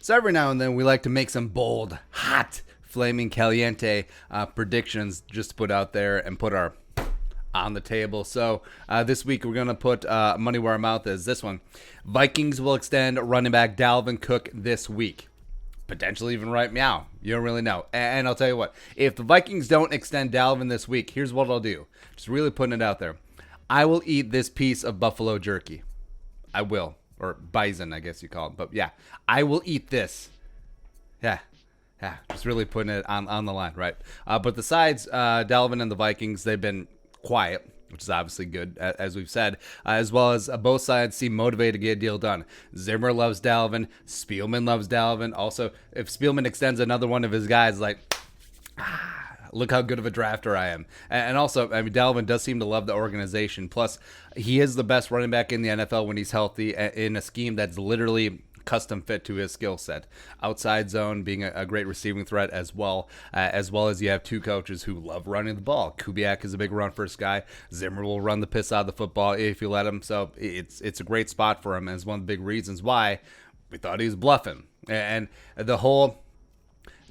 So every now and then we like to make some bold, hot, flaming caliente predictions just to put out there and put our on the table. So this week we're going to put money where our mouth is. This one, Vikings will extend running back Dalvin Cook this week. Potentially even right meow. You don't really know. And I'll tell you what, if the Vikings don't extend Dalvin this week, here's what I'll do. Just really putting it out there. I will eat this piece of buffalo jerky. I will. Or bison, I guess you call it. But yeah, I will eat this. Yeah, just really putting it on the line, right? But the sides, Dalvin and the Vikings, they've been quiet, which is obviously good, as we've said, as well as both sides seem motivated to get a deal done. Zimmer loves Dalvin. Spielman loves Dalvin. Also, if Spielman extends another one of his guys, look how good of a drafter I am. And also, I mean, Dalvin does seem to love the organization. Plus, he is the best running back in the NFL when he's healthy in a scheme that's literally custom fit to his skill set. Outside zone being a great receiving threat as well as you have two coaches who love running the ball. Kubiak is a big run first guy. Zimmer will run the piss out of the football if you let him. So it's a great spot for him, as one of the big reasons why we thought he was bluffing. And the whole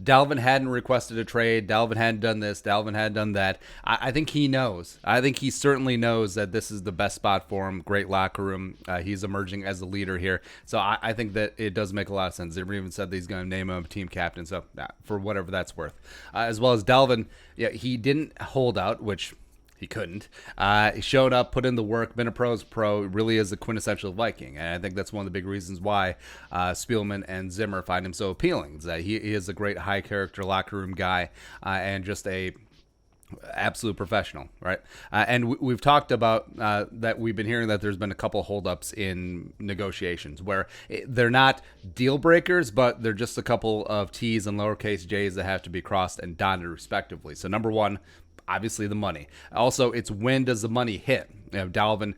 Dalvin hadn't requested a trade. Dalvin hadn't done this. Dalvin hadn't done that. I think he knows. I think he certainly knows that this is the best spot for him. Great locker room. He's emerging as a leader here. So I think that it does make a lot of sense. Zimmer even said that he's going to name him team captain. So for whatever that's worth. As well as Dalvin, yeah, he didn't hold out, which he couldn't. He showed up, put in the work, been a pro's pro, really is a quintessential Viking. And I think that's one of the big reasons why Spielman and Zimmer find him so appealing. Is that he is a great high-character locker room guy and just a absolute professional, right? And we've talked about that we've been hearing that there's been a couple holdups in negotiations where they're not deal breakers, but they're just a couple of T's and lowercase j's that have to be crossed and dotted respectively. So number one, obviously the money. Also, it's when does the money hit? Dalvin,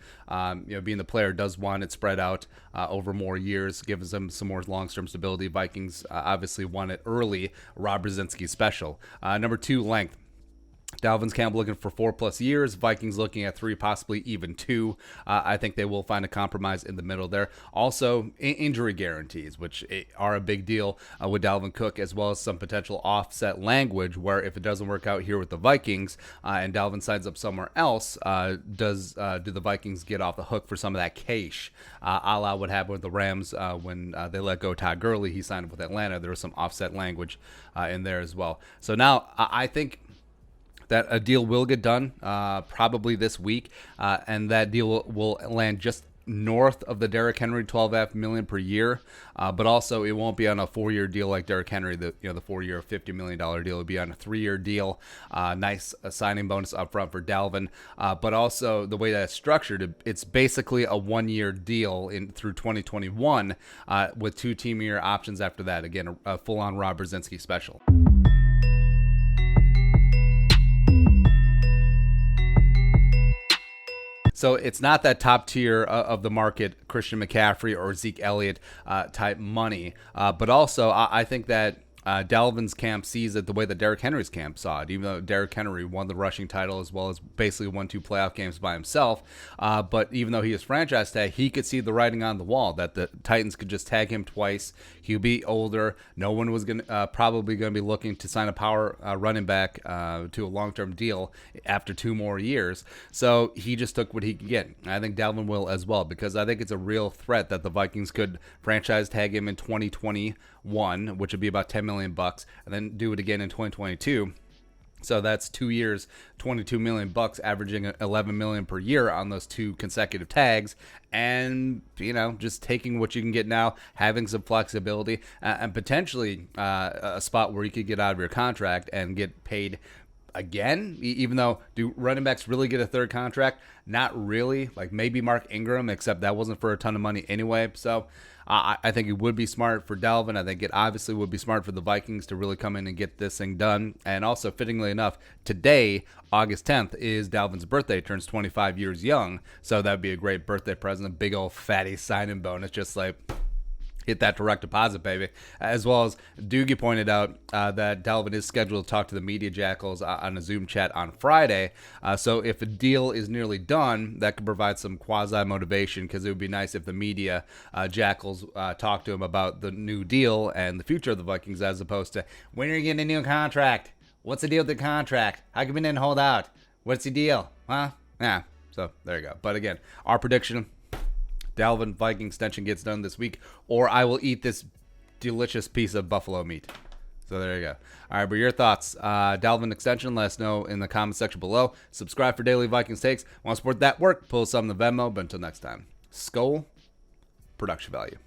being the player, does want it spread out over more years, gives them some more long-term stability. Vikings obviously want it early. Rob Brzezinski special. Number two, length. Dalvin's camp looking for 4+ years. Vikings looking at 3, possibly even 2. I think they will find a compromise in the middle there. Also, injury guarantees, which are a big deal with Dalvin Cook, as well as some potential offset language where if it doesn't work out here with the Vikings and Dalvin signs up somewhere else, do the Vikings get off the hook for some of that cash, a la what happened with the Rams when they let go Todd Gurley. He signed up with Atlanta. There was some offset language in there as well. So now I think that a deal will get done probably this week, and that deal will land just north of the Derrick Henry $12.5 million per year, but also it won't be on a 4-year deal like Derrick Henry, the 4-year $50 million deal. It'll be on a 3-year deal. Nice signing bonus up front for Dalvin, but also the way that it's structured, it's basically a 1-year deal through 2021 with 2 team year options after that. Again, a full-on Rob Brzezinski special. So it's not that top tier of the market, Christian McCaffrey or Zeke Elliott type money. But also, I think that Dalvin's camp sees it the way that Derrick Henry's camp saw it, even though Derrick Henry won the rushing title as well as basically won 2 playoff games by himself. But even though he is franchise tag, he could see the writing on the wall that the Titans could just tag him twice. He'll be older. No one was probably going to be looking to sign a power running back to a long-term deal after 2 more years. So he just took what he could get. I think Dalvin will as well, because I think it's a real threat that the Vikings could franchise tag him in 2021, which would be about $10 million, and then do it again in 2022. So that's 2 years, $22 million, averaging $11 million per year on those 2 consecutive tags. And, just taking what you can get now, having some flexibility, and potentially a spot where you could get out of your contract and get paid again, even though do running backs really get a third contract? Not really. Like maybe Mark Ingram, except that wasn't for a ton of money anyway. So I think it would be smart for Dalvin. I think it obviously would be smart for the Vikings to really come in and get this thing done. And also, fittingly enough, today, August 10th, is Dalvin's birthday. He turns 25 years young. So that would be a great birthday present. A big old fatty signing bonus, just like hit that direct deposit, baby. As well as Doogie pointed out that Dalvin is scheduled to talk to the media jackals on a Zoom chat on Friday. So if a deal is nearly done, that could provide some quasi-motivation, because it would be nice if the media jackals talk to him about the new deal and the future of the Vikings, as opposed to, when are you getting a new contract? What's the deal with the contract? How come you didn't hold out? What's the deal? Huh? Yeah. So there you go. But again, our prediction: Dalvin Viking extension gets done this week, or I will eat this delicious piece of buffalo meat. So there you go. All right, but your thoughts? Dalvin extension, let us know in the comment section below. Subscribe for daily Vikings takes. Want to support that work? Pull some in the Venmo. But until next time, Skol, production value.